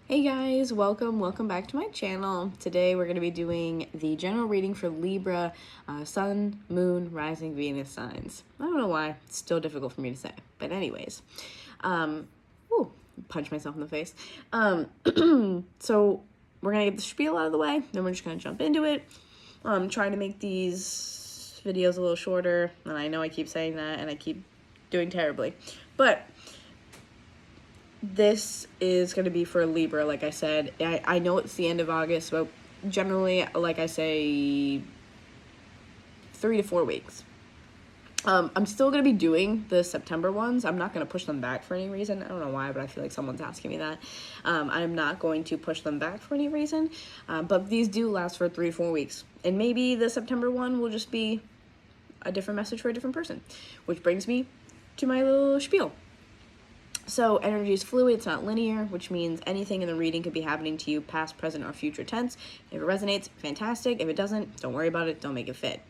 Hey guys, welcome back to my channel. Today we're going to be doing the general reading for Libra, Sun, Moon, Rising, Venus signs. I don't know why, it's still difficult for me to say, but anyways. Ooh, punch myself in the face. So we're going to get the spiel out of the way, then we're just going to jump into it. I'm trying to make these videos a little shorter, and I know I keep saying that, and I keep doing terribly, but this is going to be for Libra, like I said. I know it's the end of August, but generally, like I say, 3 to 4 weeks. I'm still going to be doing the September ones. I'm not going to push them back for any reason. I don't know why, but I feel like someone's asking me that. I'm not going to push them back for any reason, but these do last for 3 to 4 weeks. And maybe the September one will just be a different message for a different person, which brings me to my little spiel. So energy is fluid, it's not linear, which means anything in the reading could be happening to you past, present, or future tense. If it resonates, fantastic. If it doesn't, don't worry about it, don't make it fit.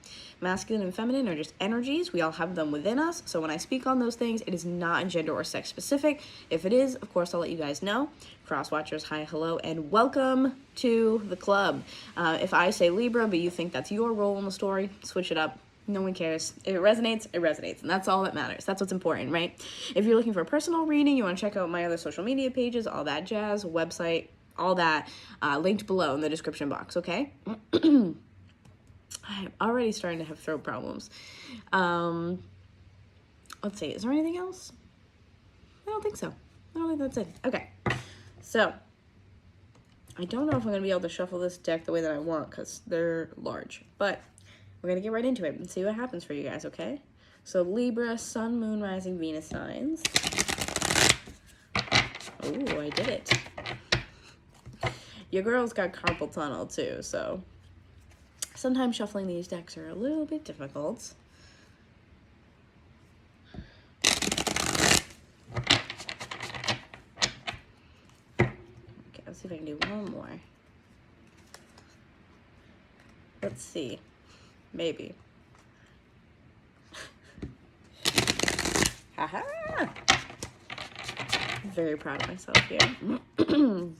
Masculine and feminine are just energies. We all have them within us. So when I speak on those things, it is not gender or sex specific. If it is, of course, I'll let you guys know. Cross watchers, hi, hello, and welcome to the club. If I say Libra, but you think that's your role in the story, switch it up. No one cares. If it resonates, it resonates. And that's all that matters. That's what's important, right? If you're looking for a personal reading, you want to check out my other social media pages, all that jazz, website, all that, linked below in the description box, okay? I'm already starting to have throat problems. Let's see. Is there anything else? I don't think so. I don't think that's it. Okay. So, I don't know if I'm going to be able to shuffle this deck the way that I want because they're large. But we're going to get right into it and see what happens for you guys, okay? So Libra, Sun, Moon, Rising, Venus signs. Oh, I did it. Your girl's got carpal tunnel too, so sometimes shuffling these decks are a little bit difficult. Okay, let's see if I can do one more. Let's see. Maybe. Haha! I'm very proud of myself here. I'm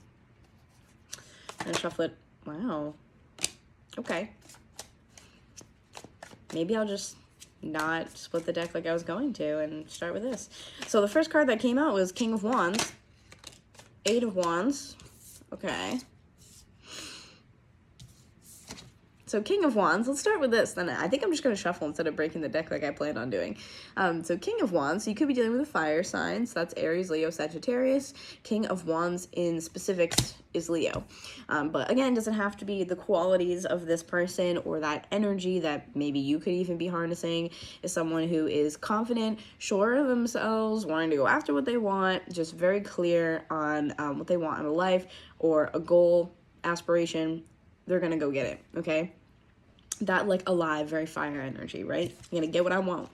gonna shuffle it. Wow. Okay. Maybe I'll just not split the deck like I was going to and start with this. So the first card that came out was King of Wands. 8 of Wands. Okay. So King of Wands, let's start with this. Then I think I'm just going to shuffle instead of breaking the deck like I planned on doing. So King of Wands, so you could be dealing with a fire sign. So that's Aries, Leo, Sagittarius. King of Wands in specifics is Leo. But again, doesn't have to be the qualities of this person or that energy that maybe you could even be harnessing. Is someone who is confident, sure of themselves, wanting to go after what they want, just very clear on what they want in life or a goal, aspiration. They're gonna go get it, okay? That like alive, very fire energy, right? I'm gonna get what I want.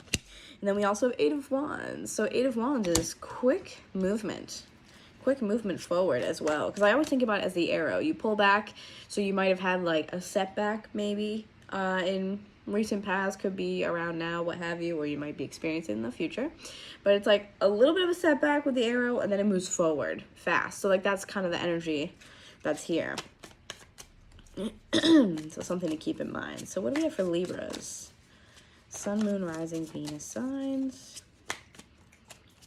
And then we also have 8 of Wands. So 8 of Wands is quick movement forward as well. Because I always think about it as the arrow. You pull back, so you might have had like a setback maybe in recent past, could be around now, what have you, or you might be experiencing in the future. But it's like a little bit of a setback with the arrow, and then it moves forward fast. So like that's kind of the energy that's here. So something to keep in mind. So what do we have for Libras? Sun, Moon, Rising, Venus signs.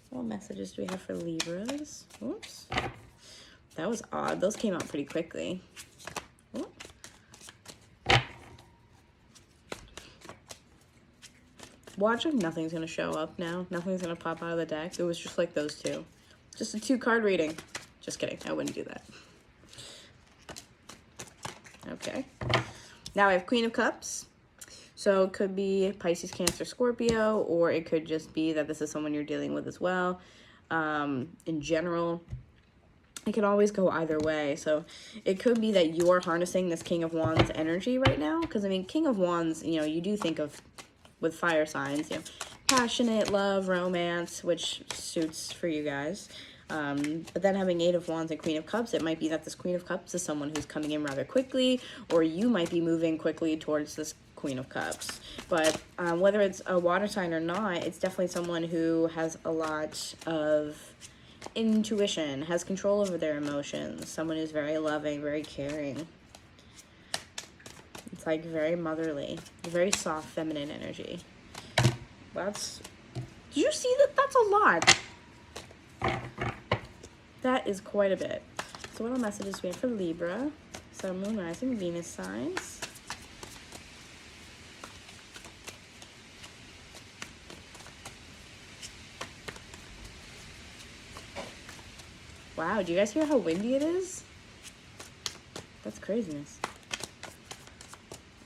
What messages do we have for Libras? Oops. That was odd. Those came out pretty quickly. Oh. Watch if nothing's going to show up now. Nothing's going to pop out of the deck. It was just like those two. Just a 2-card reading. Just kidding. I wouldn't do that. Okay. Now I have Queen of Cups. So it could be Pisces, Cancer, Scorpio, or it could just be that this is someone you're dealing with as well. In general, it can always go either way. So it could be that you're harnessing this King of Wands energy right now. Because, I mean, King of Wands, you know, you do think of, with fire signs, you know, passionate, love, romance, which suits for you guys. But then having 8 of Wands and Queen of Cups, it might be that this Queen of Cups is someone who's coming in rather quickly, or you might be moving quickly towards this Queen of Cups. But whether it's a water sign or not, it's definitely someone who has a lot of Intuition, has control over their emotions. Someone who's very loving, very caring. It's like very motherly, very soft, feminine energy. Did you see that? That's a lot. That is quite a bit. So what are messages we have for Libra? Sun, Moon, Rising, Venus signs. Wow, do you guys hear how windy it is? That's craziness.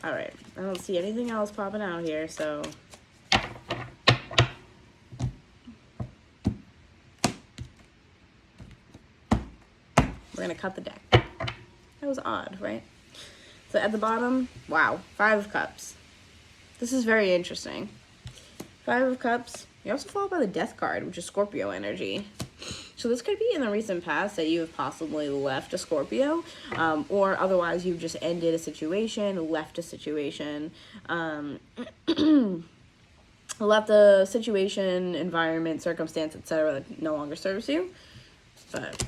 All right, I don't see anything else popping out here, so. We're gonna cut the deck. That was odd, right? So at the bottom, wow, 5 of Cups. This is very interesting. 5 of Cups. You also followed by the Death card, which is Scorpio energy. So this could be in the recent past that you have possibly left a Scorpio, or otherwise you've just ended a situation, left a situation, left a situation, environment, circumstance, etc. that no longer serves you. But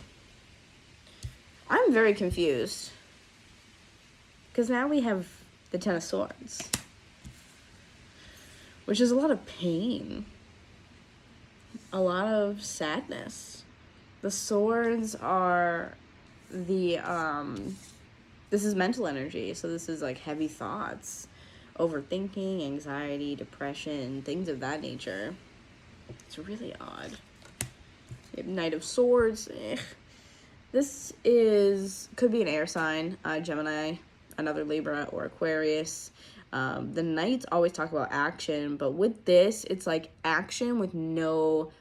I'm very confused, because now we have the Ten of Swords, which is a lot of pain, a lot of sadness. The swords are the, this is mental energy, so this is like heavy thoughts, overthinking, anxiety, depression, things of that nature. It's really odd. You have Knight of Swords. This could be an air sign, Gemini, another Libra, or Aquarius. The Knights always talk about action, but with this, it's like action with no,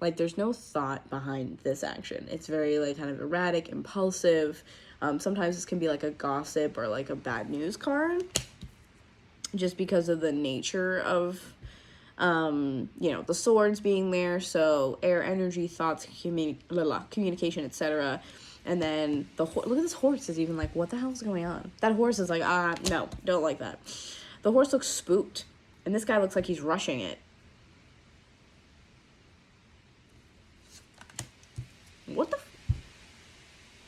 like there's no thought behind this action. It's very like kind of erratic, impulsive. Sometimes this can be like a gossip or like a bad news card, just because of the nature of, you know, the swords being there. So air energy, thoughts, communication, etc. And then look at this horse is even like, what the hell is going on? That horse is like, no, don't like that. The horse looks spooked, and this guy looks like he's rushing it.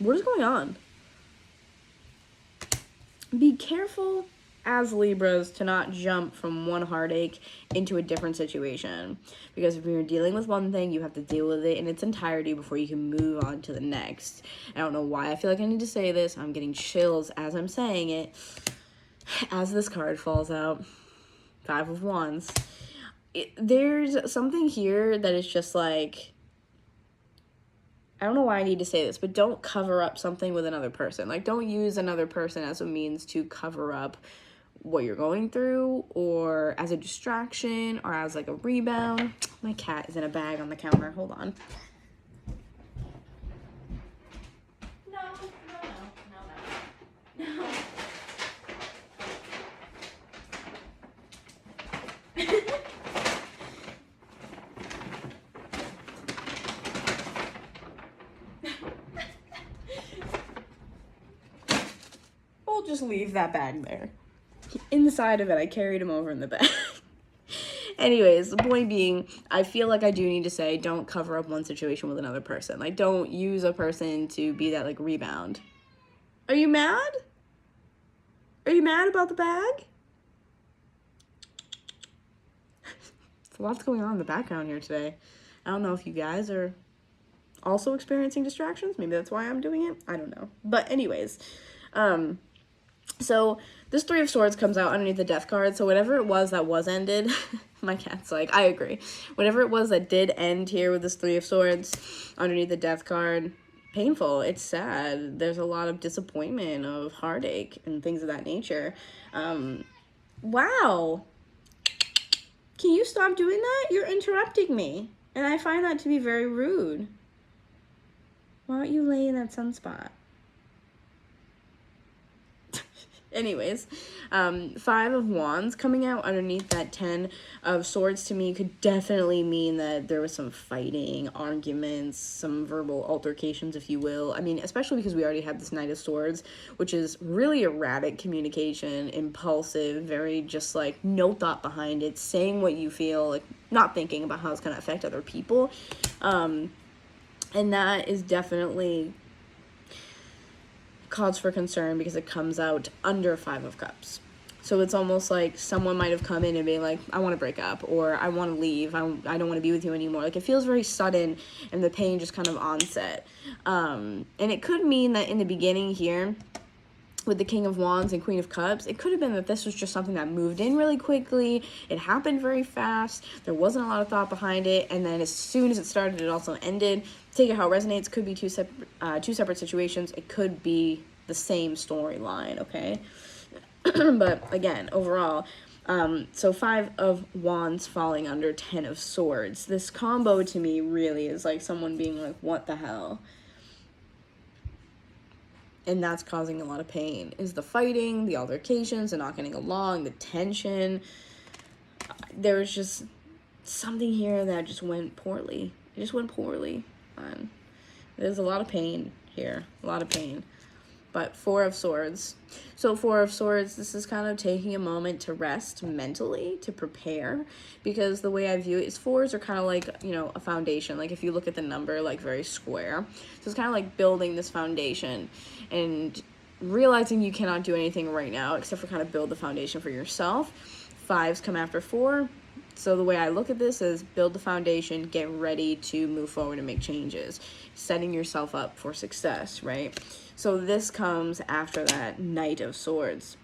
What is going on? Be careful as Libras to not jump from one heartache into a different situation, because if you're dealing with one thing, you have to deal with it in its entirety before you can move on to the next. I don't know why I feel like I need to say this. I'm getting chills as I'm saying it, as this card falls out. 5 of Wands. There's something here that is just like, I don't know why I need to say this, but don't cover up something with another person. Like, don't use another person as a means to cover up what you're going through, or as a distraction, or as like a rebound. My cat is in a bag on the counter. Hold on. No. We'll just leave that bag there. Inside of it, I carried him over in the bag. Anyways, the point being, I feel like I do need to say, don't cover up one situation with another person. Like, don't use a person to be that, like, rebound. Are you mad? Are you mad about the bag? There's a lot going on in the background here today. I don't know if you guys are also experiencing distractions. Maybe that's why I'm doing it. I don't know. But anyways, so this 3 of Swords comes out underneath the Death card. So whatever it was that was ended, my cat's like, I agree. Whatever it was that did end here with this 3 of Swords underneath the Death card, painful. It's sad. There's a lot of disappointment, of heartache, and things of that nature. Wow. Can you stop doing that? You're interrupting me. And I find that to be very rude. Why don't you lay in that sunspot? Anyways, 5 of Wands coming out underneath that 10 of Swords to me could definitely mean that there was some fighting, arguments, some verbal altercations, if you will. I mean, especially because we already have this Knight of Swords, which is really erratic communication, impulsive, very just like no thought behind it, saying what you feel, like not thinking about how it's going to affect other people. And that is definitely cause for concern because it comes out under 5 of Cups. So it's almost like someone might have come in and been like, I want to break up, or I want to leave, I don't want to be with you anymore. Like, it feels very sudden, and the pain just kind of onset. And it could mean that in the beginning here, with the King of Wands and Queen of Cups, it could have been that this was just something that moved in really quickly. It happened very fast. There wasn't a lot of thought behind it. And then as soon as it started, it also ended. Take it how it resonates. Could be two separate situations. It could be the same storyline, okay? But again, overall, so 5 of Wands falling under 10 of Swords. This combo to me really is like someone being like, what the hell? And that's causing a lot of pain, is the fighting, the altercations, the not getting along, the tension. There's just something here that just went poorly. It just went poorly. And there's a lot of pain here, a lot of pain. But 4 of Swords. So 4 of Swords, this is kind of taking a moment to rest mentally, to prepare. Because the way I view it is 4s are kind of like, you know, a foundation. Like if you look at the number, like very square. So it's kind of like building this foundation and realizing you cannot do anything right now except for kind of build the foundation for yourself. 5s come after 4. So the way I look at this is build the foundation, get ready to move forward and make changes. Setting yourself up for success, right? So this comes after that Knight of Swords.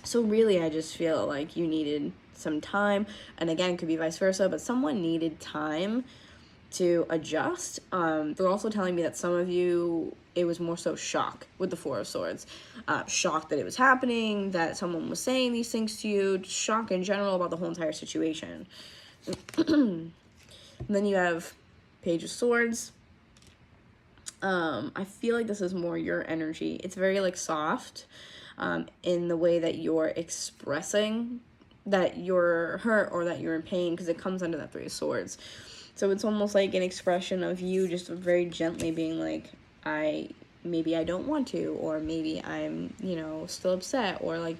So really, I just feel like you needed some time. And again, it could be vice versa, but someone needed time to adjust. They're also telling me that some of you, it was more so shock with the 4 of Swords. Shock that it was happening, that someone was saying these things to you, just shock in general about the whole entire situation. And then you have Page of Swords. I feel like this is more your energy. It's very like soft in the way that you're expressing that you're hurt or that you're in pain, because it comes under that 3 of Swords. So it's almost like an expression of you just very gently being like, maybe I don't want to, or maybe I'm, you know, still upset, or like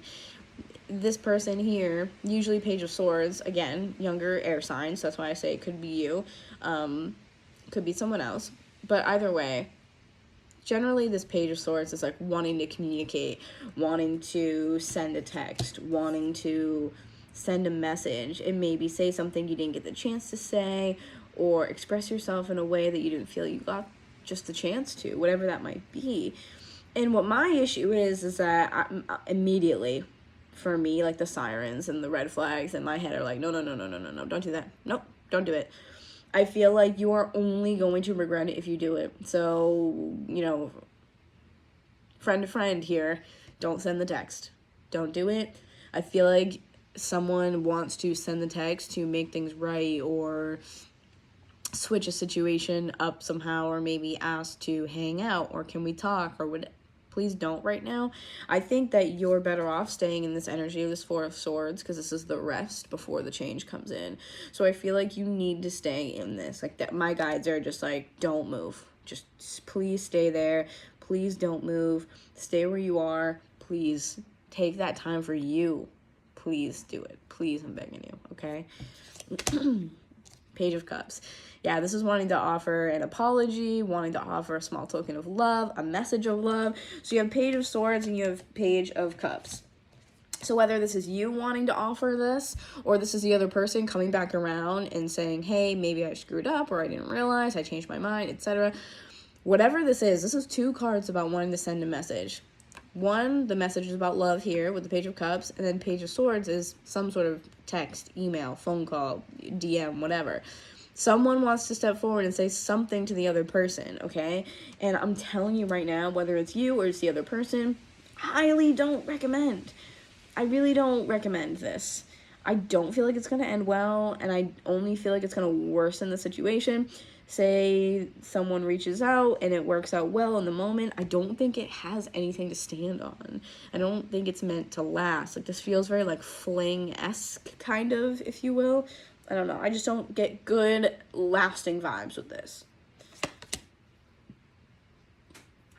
this person here, usually Page of Swords, again, younger air sign, so that's why I say it could be you, could be someone else, but either way, generally this Page of Swords is like wanting to communicate, wanting to send a text, wanting to send a message, and maybe say something you didn't get the chance to say, or express yourself in a way that you didn't feel you got just the chance to, whatever that might be. And what my issue is that immediately, for me, like the sirens and the red flags in my head are like, no, don't do that. Nope, don't do it. I feel like you are only going to regret it if you do it. So, you know, friend to friend here, don't send the text. Don't do it. I feel like someone wants to send the text to make things right, or switch a situation up somehow, or maybe ask to hang out, or can we talk, or would please don't right now. I think that you're better off staying in this energy of this 4 of Swords, because this is the rest before the change comes in. So I feel like you need to stay in this. Like that, my guides are just like, don't move. Just please stay there. Please don't move. Stay where you are. Please take that time for you. Please do it. Please, I'm begging you, okay? Page of Cups. Yeah, this is wanting to offer an apology, wanting to offer a small token of love, a message of love. So you have Page of Swords and you have Page of Cups. So whether this is you wanting to offer this, or this is the other person coming back around and saying, hey, maybe I screwed up, or I didn't realize, I changed my mind, etc. Whatever this is 2 cards about wanting to send a message. One, the message is about love here with the Page of Cups, and then Page of Swords is some sort of text, email, phone call, DM, whatever. Someone wants to step forward and say something to the other person, okay? And I'm telling you right now, whether it's you or it's the other person, highly don't recommend. I really don't recommend this. I don't feel like it's going to end well, and I only feel like it's going to worsen the situation. Say someone reaches out and it works out well in the moment. I don't think it has anything to stand on. I don't think it's meant to last. Like, this feels very like fling-esque, kind of, if you will. I don't know. I just don't get good, lasting vibes with this.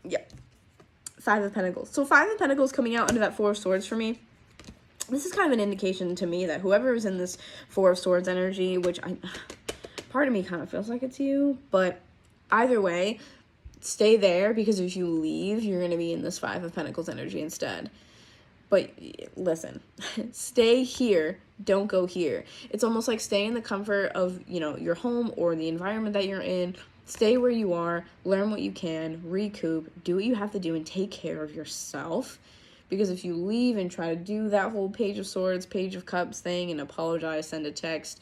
Yep. 5 of Pentacles. So 5 of Pentacles coming out under that 4 of Swords for me. This is kind of an indication to me that whoever is in this 4 of Swords energy, which part of me kind of feels like it's you, but either way, stay there, because if you leave, you're going to be in this Five of Pentacles energy instead. But listen, stay here, don't go here. It's almost like stay in the comfort of, you know, your home or the environment that you're in. Stay where you are, learn what you can, recoup, do what you have to do, and take care of yourself. Because if you leave and try to do that whole Page of Swords, Page of Cups thing and apologize, send a text,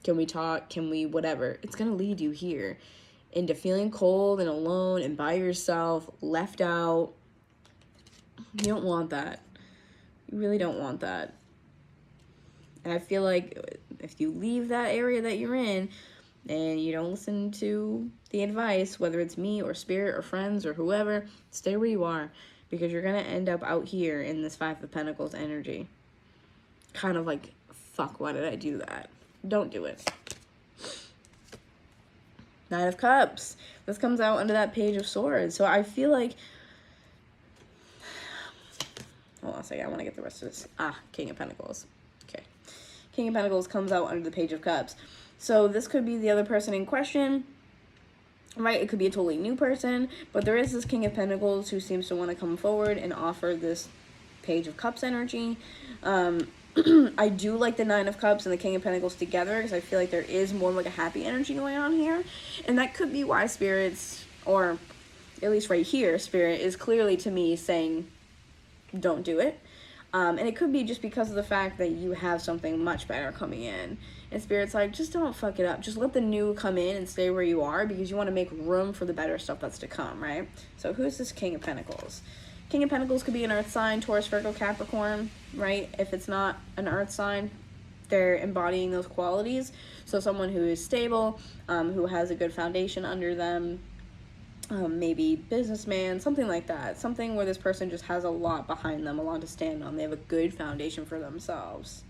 can we talk, can we whatever, it's going to lead you here into feeling cold and alone and by yourself, left out. You don't want that. You really don't want that. And I feel like if you leave that area that you're in and you don't listen to the advice, whether it's me or spirit or friends or whoever, stay where you are, because you're going to end up out here in this Five of Pentacles energy. Kind of like, fuck, why did I do that? Don't do it. Nine of Cups. This comes out under that Page of Swords. So I feel like, hold on a second, I want to get the rest of this. King of Pentacles. Okay. King of Pentacles comes out under the Page of Cups. So this could be the other person in question, right? It could be a totally new person, but there is this King of Pentacles who seems to want to come forward and offer this Page of Cups energy. I do like the Nine of Cups and the King of Pentacles together, because I feel like there is more like a happy energy going on here. And that could be why spirits, or at least right here, spirit is clearly to me saying, don't do it. And it could be just because of the fact that you have something much better coming in. And spirit's like, just don't fuck it up. Just let the new come in and stay where you are, because you want to make room for the better stuff that's to come, right? So who's this King of Pentacles? King of Pentacles could be an earth sign, Taurus, Virgo, Capricorn, right? If it's not an earth sign, they're embodying those qualities. So someone who is stable, who has a good foundation under them, maybe businessman, something like that. Something where this person just has a lot behind them, a lot to stand on. They have a good foundation for themselves.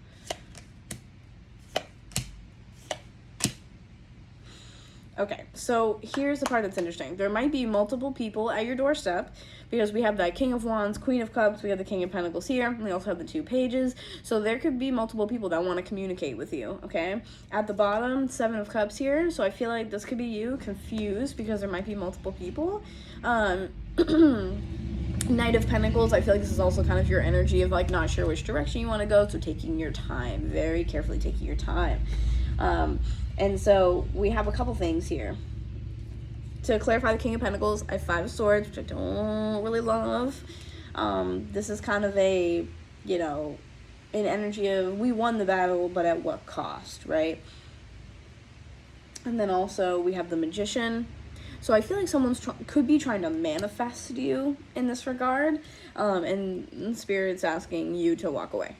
Okay, so here's the part that's interesting. There might be multiple people at your doorstep, because we have that King of Wands, Queen of Cups, we have the King of Pentacles here, and we also have the two pages. So there could be multiple people that want to communicate with you, okay? At the bottom, Seven of Cups here, so I feel like this could be you, confused, because there might be multiple people. Knight of Pentacles, I feel like this is also kind of your energy of like not sure which direction you want to go, so taking your time, very carefully taking your time. And so we have a couple things here. To clarify the King of Pentacles, I have Five of Swords, which I don't really love. This is kind of a, you know, an energy of we won the battle, but at what cost, right? And then also we have the Magician. So I feel like someone's could be trying to manifest you in this regard, and Spirit's asking you to walk away.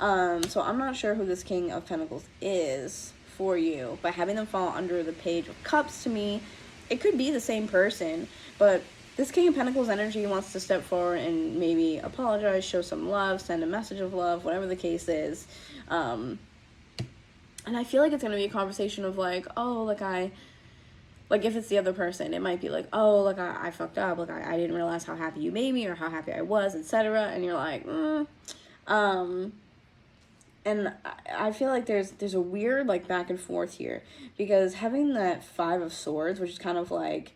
So I'm not sure who this King of Pentacles is for you, but having them fall under the Page of Cups, to me, it could be the same person, but this King of Pentacles energy wants to step forward and maybe apologize, show some love, send a message of love, whatever the case is. And I feel like it's going to be a conversation of like, oh, like if it's the other person, it might be like, oh, like I fucked up, like I didn't realize how happy you made me or how happy I was, etc. And you're like, and I feel like there's a weird like back and forth here, because having that Five of Swords, which is kind of like,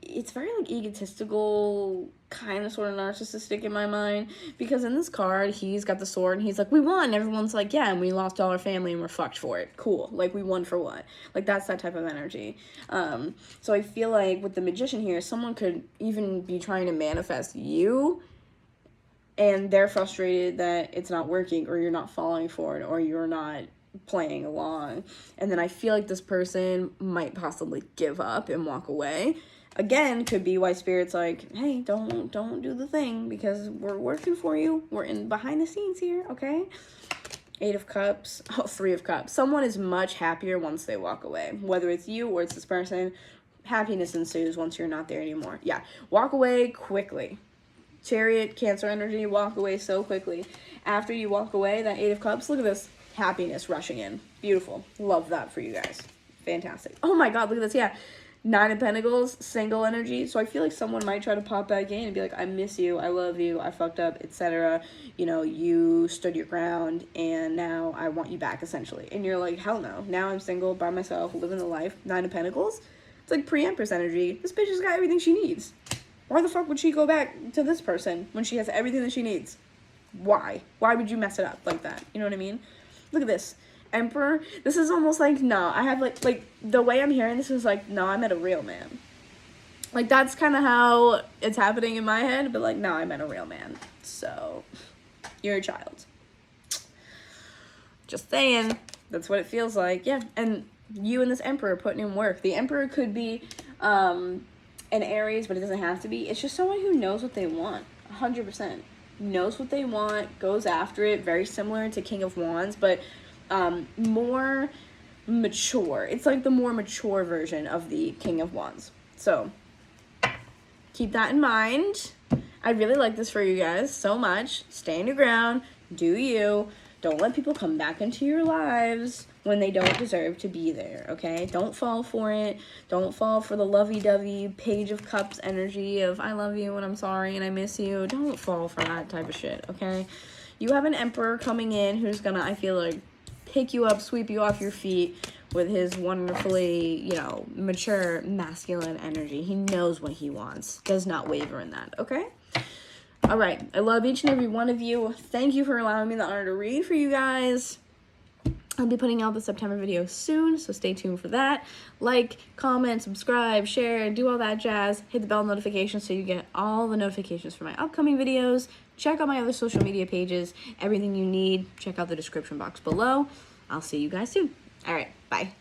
it's very like egotistical, kind of sort of narcissistic in my mind, because in this card he's got the sword and he's like, we won. Everyone's like, yeah, and we lost all our family and we're fucked for it. Cool, like we won for what? Like that's that type of energy. So I feel like with the Magician here, someone could even be trying to manifest you, and they're frustrated that it's not working, or you're not falling for it, or you're not playing along. And then I feel like this person might possibly give up and walk away. Again, could be why Spirit's like, hey, don't do the thing, because we're working for you. We're in behind the scenes here, okay? Eight of Cups. Oh, Three of Cups. Someone is much happier once they walk away. Whether it's you or it's this person, happiness ensues once you're not there anymore. Yeah, walk away quickly. Chariot, Cancer energy, walk away so quickly. After you walk away, that Eight of Cups, look at this happiness rushing in. Beautiful. Love that for you guys. Fantastic. Oh my God, look at this. Yeah. Nine of Pentacles, single energy. So I feel like someone might try to pop back in and be like, I miss you, I love you, I fucked up, etc. You know, you stood your ground and now I want you back, essentially. And you're like, hell no. Now I'm single, by myself, living the life. Nine of Pentacles. It's like pre-Empress energy. This bitch has got everything she needs. Why the fuck would she go back to this person when she has everything that she needs? Why? Why would you mess it up like that? You know what I mean? Look at this. Emperor. This is almost like, no, I have like the way I'm hearing this is like, no, I met a real man. Like, that's kind of how it's happening in my head, but like, no, I met a real man. So, you're a child. Just saying. That's what it feels like. Yeah. And you and this Emperor putting in work. The Emperor could be an Aries, but it doesn't have to be. It's just someone who knows what they want. 100%. Knows what they want, goes after it. Very similar to King of Wands, but more mature. It's like the more mature version of the King of Wands. So, keep that in mind. I really like this for you guys so much. Stand your ground. Do you. Don't let people come back into your lives when they don't deserve to be there, okay? Don't fall for it. Don't fall for the lovey-dovey Page of Cups energy of I love you and I'm sorry and I miss you. Don't fall for that type of shit, okay? You have an Emperor coming in who's gonna, I feel like, pick you up, sweep you off your feet with his wonderfully, you know, mature, masculine energy. He knows what he wants. Does not waver in that, okay? All right. I love each and every one of you. Thank you for allowing me the honor to read for you guys. I'll be putting out the September video soon, so stay tuned for that. Like, comment, subscribe, share, do all that jazz. Hit the bell notification so you get all the notifications for my upcoming videos. Check out my other social media pages. Everything you need, check out the description box below. I'll see you guys soon. All right. Bye.